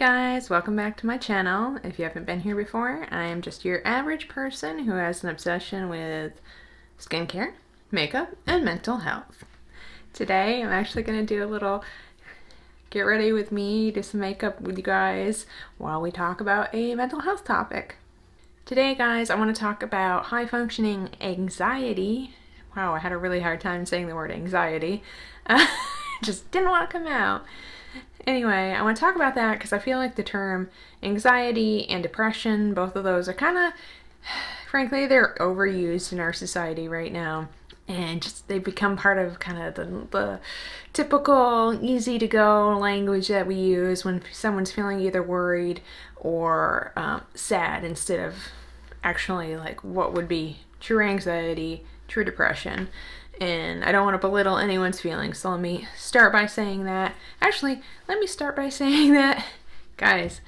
guys, welcome back to my channel. If you haven't been here before, I am just your average person who has an obsession with skincare, makeup, and mental health. Today I'm actually going to do a little get ready with me, do some makeup with you guys while we talk about a mental health topic. Today guys, I want to talk about high functioning anxiety. Wow, I had a really hard time saying the word anxiety. Just didn't want to come out. Anyway, I want to talk about that because I feel like the term anxiety and depression, both of those are kind of, frankly, they're overused in our society right now. And just they've become part of kind of the typical easy to go language that we use when someone's feeling either worried or sad, instead of actually like what would be true anxiety, true depression. And I don't want to belittle anyone's feelings, so let me start by saying that. Actually, let me start by saying that, guys,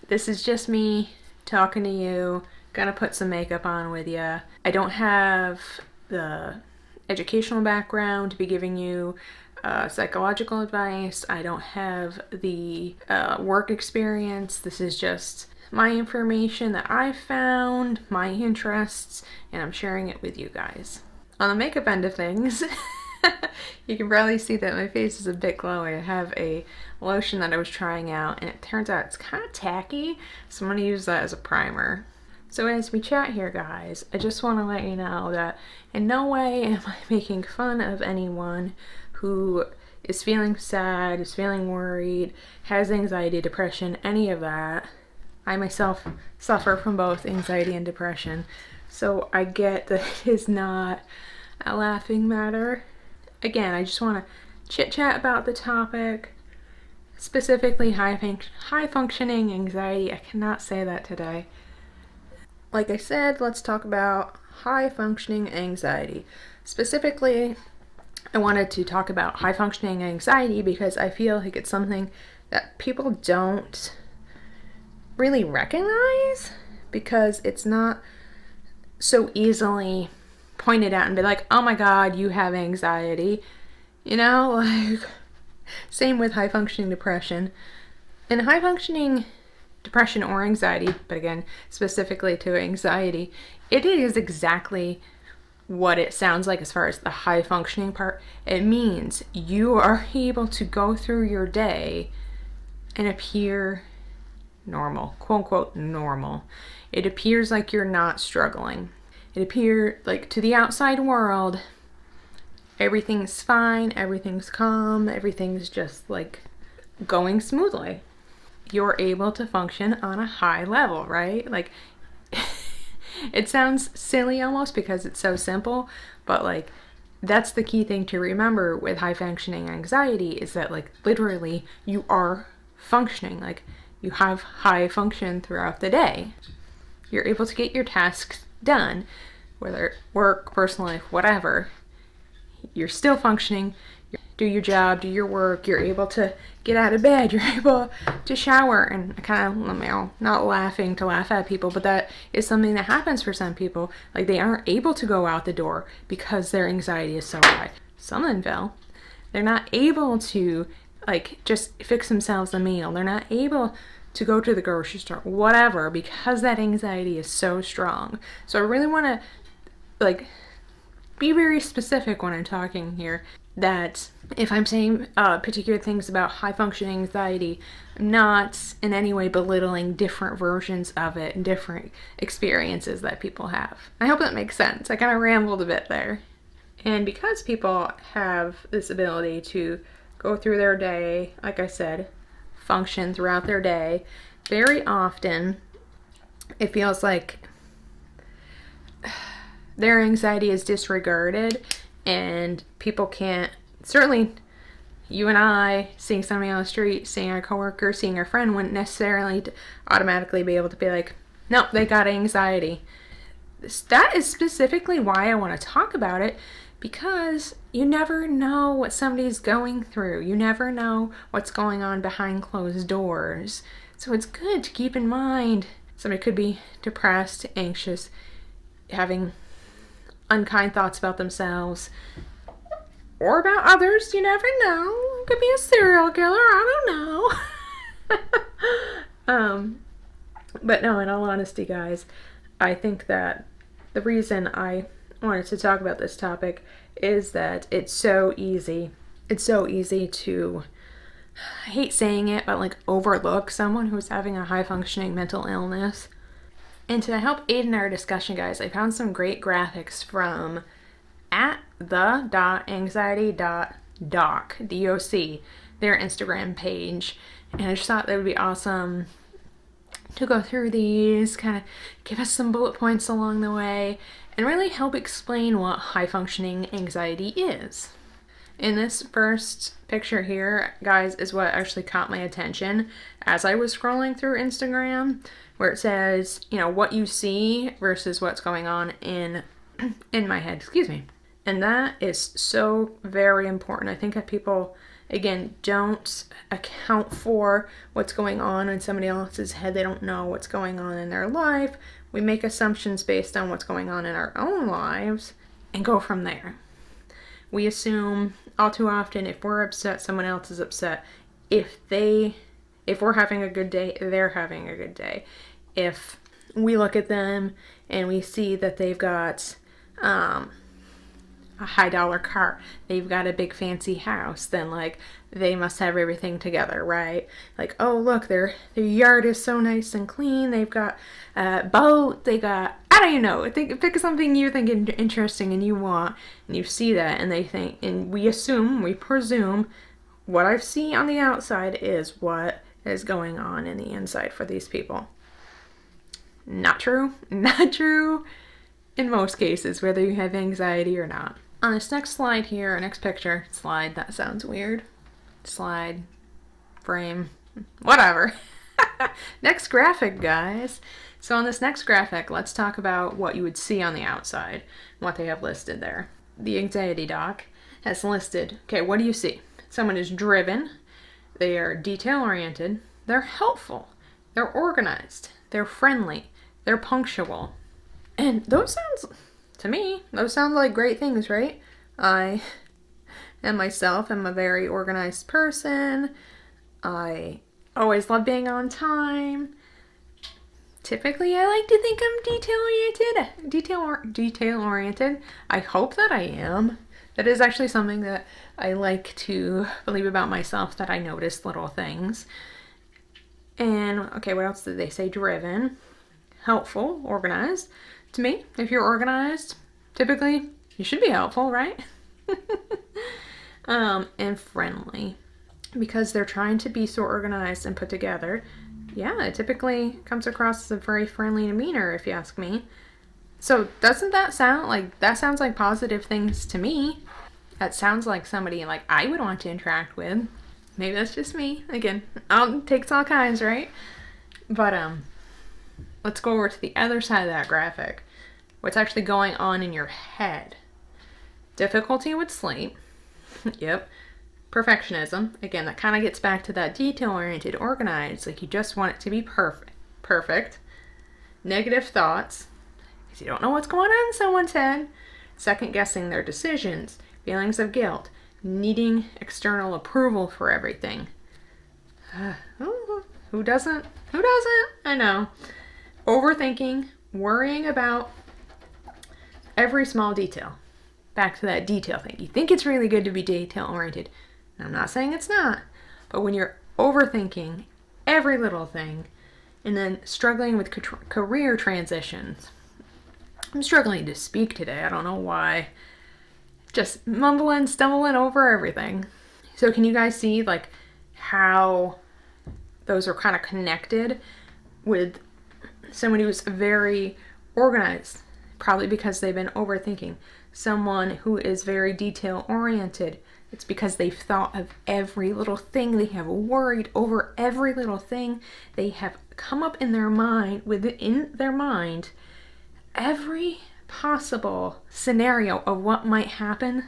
this is just me talking to you, gonna put some makeup on with you. I don't have the educational background to be giving you psychological advice. I don't have the work experience. This is just my information that I found, my interests, and I'm sharing it with you guys. On the makeup end of things, you can probably see that my face is a bit glowy. I have a lotion that I was trying out, and it turns out it's kind of tacky, so I'm going to use that as a primer. So as we chat here, guys, I just want to let you know that in no way am I making fun of anyone who is feeling sad, is feeling worried, has anxiety, depression, any of that. I myself suffer from both anxiety and depression. So I get that it is not a laughing matter. Again, I just want to chit chat about the topic, specifically high functioning anxiety. I cannot say that today. Like I said, let's talk about high functioning anxiety. Specifically, I wanted to talk about high functioning anxiety because I feel like it's something that people don't really recognize, because it's not so easily pointed out and be like, oh my god, you have anxiety. You know, like, same with high functioning depression. And high functioning depression or anxiety, but again, specifically to anxiety, it is exactly what it sounds like as far as the high functioning part. It means you are able to go through your day and appear normal, quote unquote normal. It appears like you're not struggling. It appears like to the outside world, everything's fine, everything's calm, everything's just like going smoothly. You're able to function on a high level, right? Like, it sounds silly almost because it's so simple, but like, that's the key thing to remember with high functioning anxiety, is that like literally you are functioning, like you have high function throughout the day. You're able to get your tasks done, whether work, personal life, whatever. You're still functioning. You do your job, do your work. You're able to get out of bed. You're able to shower. And I kind of, you know, not laughing to laugh at people, but that is something that happens for some people. Like, they aren't able to go out the door because their anxiety is so high. Some of them, they're not able to like just fix themselves a meal. They're not able to go to the grocery store, whatever, because that anxiety is so strong. So I really want to like be very specific when I'm talking here, that if I'm saying particular things about high functioning anxiety, I'm not in any way belittling different versions of it and different experiences that people have. I hope that makes sense. I kind of rambled a bit there. And because people have this ability to go through their day, like I said, function throughout their day, very often it feels like their anxiety is disregarded, and people can't, certainly you and I, seeing somebody on the street, seeing our coworker, seeing our friend, wouldn't necessarily automatically be able to be like, nope, they got anxiety. That is specifically why I want to talk about it, because you never know what somebody's going through. You never know what's going on behind closed doors. So it's good to keep in mind somebody could be depressed, anxious, having unkind thoughts about themselves or about others. You never know. It could be a serial killer. I don't know. But no, in all honesty, guys, I think that the reason I wanted to talk about this topic is that it's so easy. It's so easy to, I hate saying it, but like overlook someone who's having a high functioning mental illness. And to help aid in our discussion, guys, I found some great graphics from at the.anxiety.doc, D-O-C, their Instagram page. And I just thought that would be awesome to go through these, kind of give us some bullet points along the way, and really help explain what high functioning anxiety is. In this first picture here, guys, is what actually caught my attention as I was scrolling through Instagram, where it says, you know, what you see versus what's going on in my head, excuse me. And that is so very important. I think that people, again, don't account for what's going on in somebody else's head. They don't know what's going on in their life. We make assumptions based on what's going on in our own lives and go from there. We assume all too often if we're upset, someone else is upset. If we're having a good day, they're having a good day. If we look at them and we see that they've got a high dollar car, they've got a big fancy house, then like they must have everything together, right? Like, oh look, their yard is so nice and clean, they've got a boat, they got, I don't even know, pick something you think interesting and you want, and you see that and they think, and we presume what I see on the outside is what is going on in the inside for these people. Not true in most cases, whether you have anxiety or not. On this next slide here, or next picture, slide, that sounds weird. Slide, frame, whatever. Next graphic, guys. So on this next graphic, let's talk about what you would see on the outside, what they have listed there. The anxiety doc has listed, okay, what do you see? Someone is driven, they are detail-oriented, they're helpful, they're organized, they're friendly, they're punctual. And those sound like great things, right? I am myself, I'm a very organized person. I always love being on time. Typically, I like to think I'm detail-oriented. I hope that I am. That is actually something that I like to believe about myself, that I notice little things. And, okay, what else did they say? Driven, helpful, organized. To me, if you're organized, typically you should be helpful, right? And friendly, because they're trying to be so organized and put together. Yeah, it typically comes across as a very friendly demeanor, if you ask me. So doesn't that sound like, that sounds like positive things to me? That sounds like somebody like I would want to interact with. Maybe that's just me. Again, takes all kinds, right? But let's go over to the other side of that graphic. What's actually going on in your head? Difficulty with sleep. Yep. Perfectionism. Again, that kind of gets back to that detail-oriented, organized. Like you just want it to be perfect. Negative thoughts, because you don't know what's going on in someone's head. Second-guessing their decisions. Feelings of guilt. Needing external approval for everything. Who doesn't? I know. Overthinking, worrying about every small detail. Back to that detail thing. You think it's really good to be detail-oriented. I'm not saying it's not. But when you're overthinking every little thing and then struggling with career transitions. I'm struggling to speak today. I don't know why. Just mumbling, stumbling over everything. So can you guys see like how those are kind of connected with someone who's very organized, probably because they've been overthinking. Someone who is very detail oriented, it's because they've thought of every little thing. They have worried over every little thing. They have come up in their mind, within their mind, every possible scenario of what might happen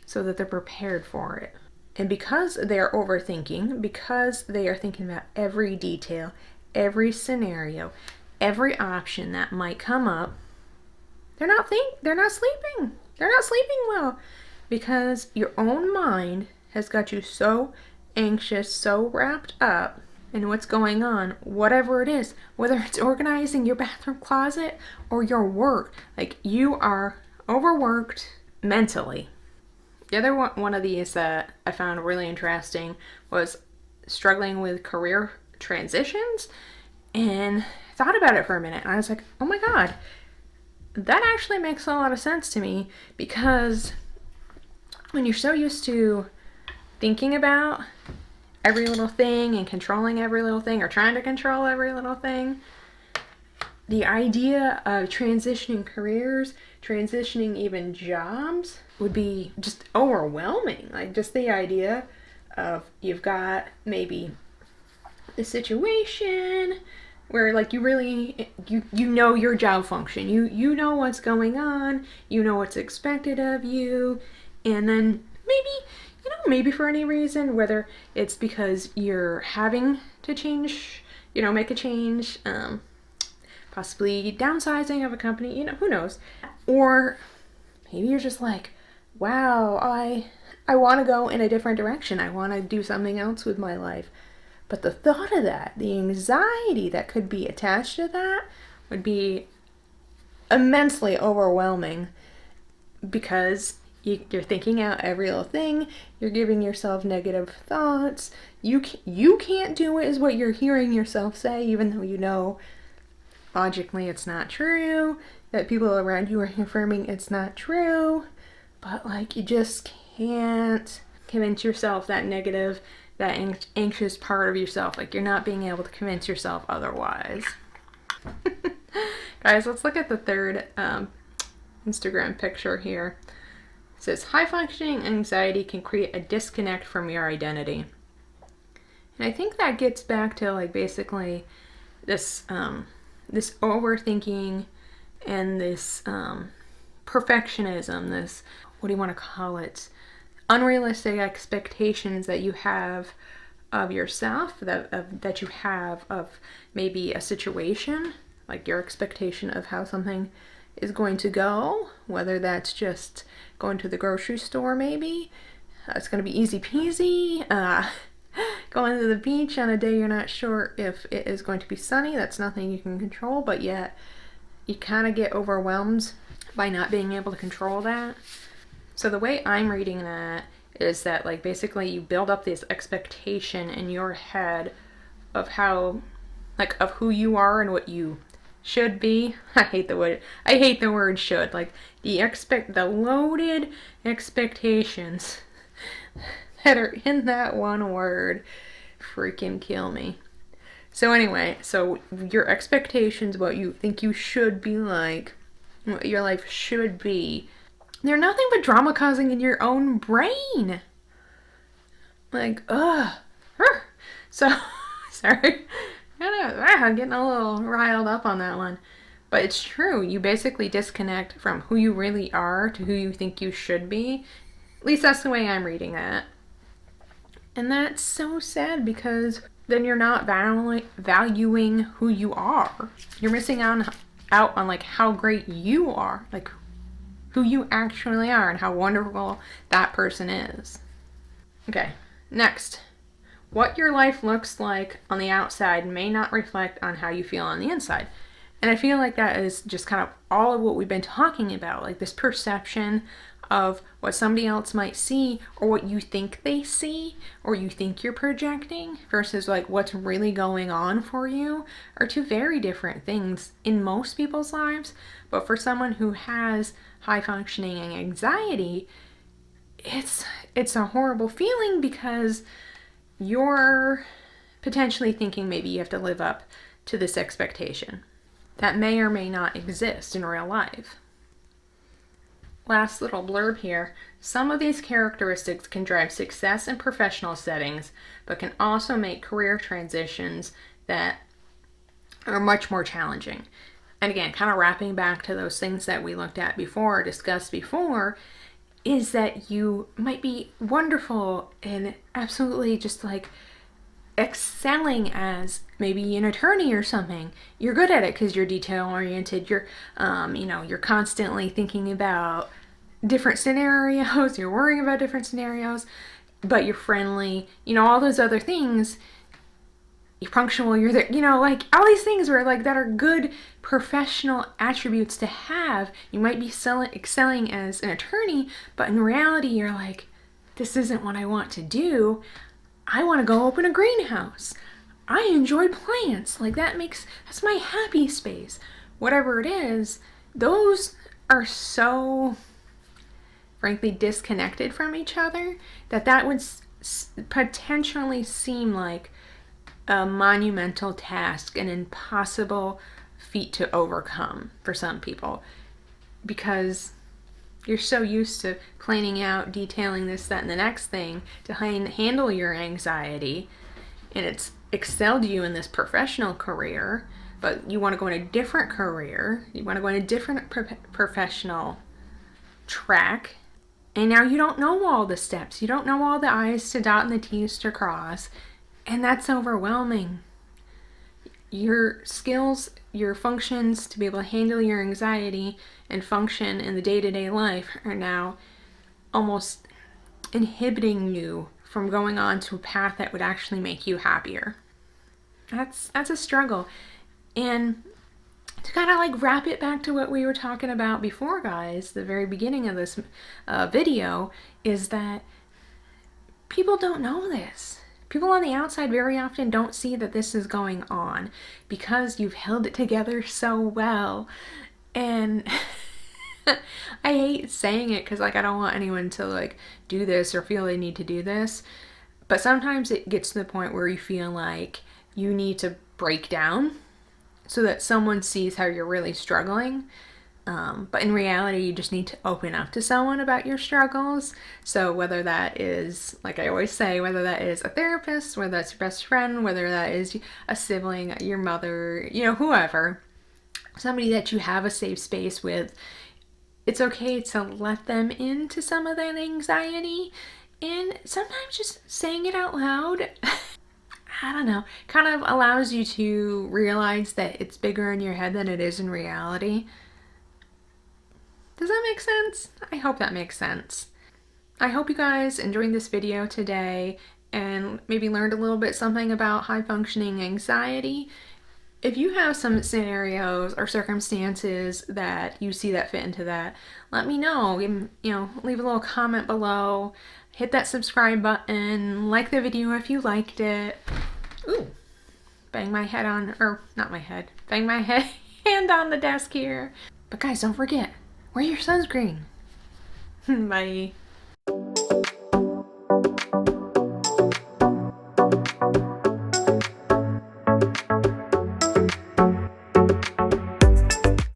so that they're prepared for it. And because they're overthinking, because they are thinking about every detail, every scenario, every option that might come up, they're not sleeping. They're not sleeping well because your own mind has got you so anxious, so wrapped up and what's going on, whatever it is, whether it's organizing your bathroom closet or your work, like you are overworked mentally. The other one of these that I found really interesting was struggling with career transitions, and thought about it for a minute, and I was like, oh my god, that actually makes a lot of sense to me, because when you're so used to thinking about every little thing and controlling every little thing, or trying to control every little thing, the idea of transitioning careers, transitioning even jobs would be just overwhelming. Like, just the idea of you've got maybe a situation where like you really you know your job function, you know what's going on, you know what's expected of you, and then maybe for any reason, whether it's because you're having to change, make a change, possibly downsizing of a company, who knows, or maybe you're just like, wow, I want to go in a different direction, I want to do something else with my life. But the thought of that, the anxiety that could be attached to that, would be immensely overwhelming, because you're thinking out every little thing, you're giving yourself negative thoughts, you can't do it is what you're hearing yourself say, even though you know logically it's not true, that people around you are confirming it's not true, but like you just can't convince yourself that negative, that anxious part of yourself, like you're not being able to convince yourself otherwise. Guys, let's look at the third Instagram picture here. It says, high functioning anxiety can create a disconnect from your identity. And I think that gets back to like basically this this overthinking and this perfectionism, this, what do you want to call it, unrealistic expectations that you have of yourself, that you have of maybe a situation, like your expectation of how something is going to go, whether that's just going to the grocery store, maybe it's going to be easy peasy, going to the beach on a day you're not sure if it is going to be sunny, that's nothing you can control, but yet you kind of get overwhelmed by not being able to control that. So the way I'm reading that is that like basically you build up this expectation in your head of how, like, of who you are and what you should be. I hate the word should. Like the loaded expectations that are in that one word freaking kill me. So anyway, so your expectations, what you think you should be like, what your life should be, they're nothing but drama causing in your own brain. Like, ugh. So, sorry. I'm getting a little riled up on that one. But it's true. You basically disconnect from who you really are to who you think you should be. At least that's the way I'm reading that. And that's so sad, because then you're not valuing who you are. You're missing out on like how great you are. Like who you actually are and how wonderful that person is. Okay, next. What your life looks like on the outside may not reflect on how you feel on the inside. And I feel like that is just kind of all of what we've been talking about, like this perception of what somebody else might see, or what you think they see, or you think you're projecting, versus like what's really going on for you, are two very different things in most people's lives. But for someone who has high functioning anxiety, it's a horrible feeling, because you're potentially thinking maybe you have to live up to this expectation that may or may not exist in real life. Last little blurb here. Some of these characteristics can drive success in professional settings, but can also make career transitions that are much more challenging. And again, kind of wrapping back to those things that we looked at before, discussed before, is that you might be wonderful and absolutely just like excelling as maybe an attorney or something. You're good at it because you're detail oriented. You're you're constantly thinking about different scenarios. You're worrying about different scenarios, but you're friendly. All those other things. you're punctual, you're there, you know, like all these things were like that are good professional attributes to have. You might be excelling as an attorney, but in reality, you're like, this isn't what I want to do. I want to go open a greenhouse. I enjoy plants. Like that's my happy space. Whatever it is, those are so frankly disconnected from each other that would potentially seem like a monumental task, an impossible feat to overcome for some people, because you're so used to planning out, detailing this, that, and the next thing to handle your anxiety, and it's excelled you in this professional career, but you want to go in a different career, you want to go in a different professional track, and now you don't know all the steps, you don't know all the I's to dot and the T's to cross, and that's overwhelming. Your skills, your functions to be able to handle your anxiety and function in the day-to-day life are now almost inhibiting you from going on to a path that would actually make you happier. That's a struggle. And to kind of like wrap it back to what we were talking about before, guys, the very beginning of this video, is that people don't know this. People on the outside very often don't see that this is going on because you've held it together so well. And I hate saying it because like I don't want anyone to like do this or feel they need to do this. But sometimes it gets to the point where you feel like you need to break down so that someone sees how you're really struggling. But in reality, you just need to open up to someone about your struggles. So whether that is, like I always say, whether that is a therapist, whether that's your best friend, whether that is a sibling, your mother, you know, whoever, somebody that you have a safe space with, it's okay to let them into some of that anxiety. And sometimes just saying it out loud, I don't know, kind of allows you to realize that it's bigger in your head than it is in reality. Does that make sense? I hope that makes sense. I hope you guys enjoyed this video today and maybe learned a little bit something about high functioning anxiety. If you have some scenarios or circumstances that you see that fit into that, let me know. Leave a little comment below. Hit that subscribe button. Like the video if you liked it. Ooh, bang my head on, or not my head, bang my hand on the desk here. But guys, don't forget, wear your sunscreen. Bye.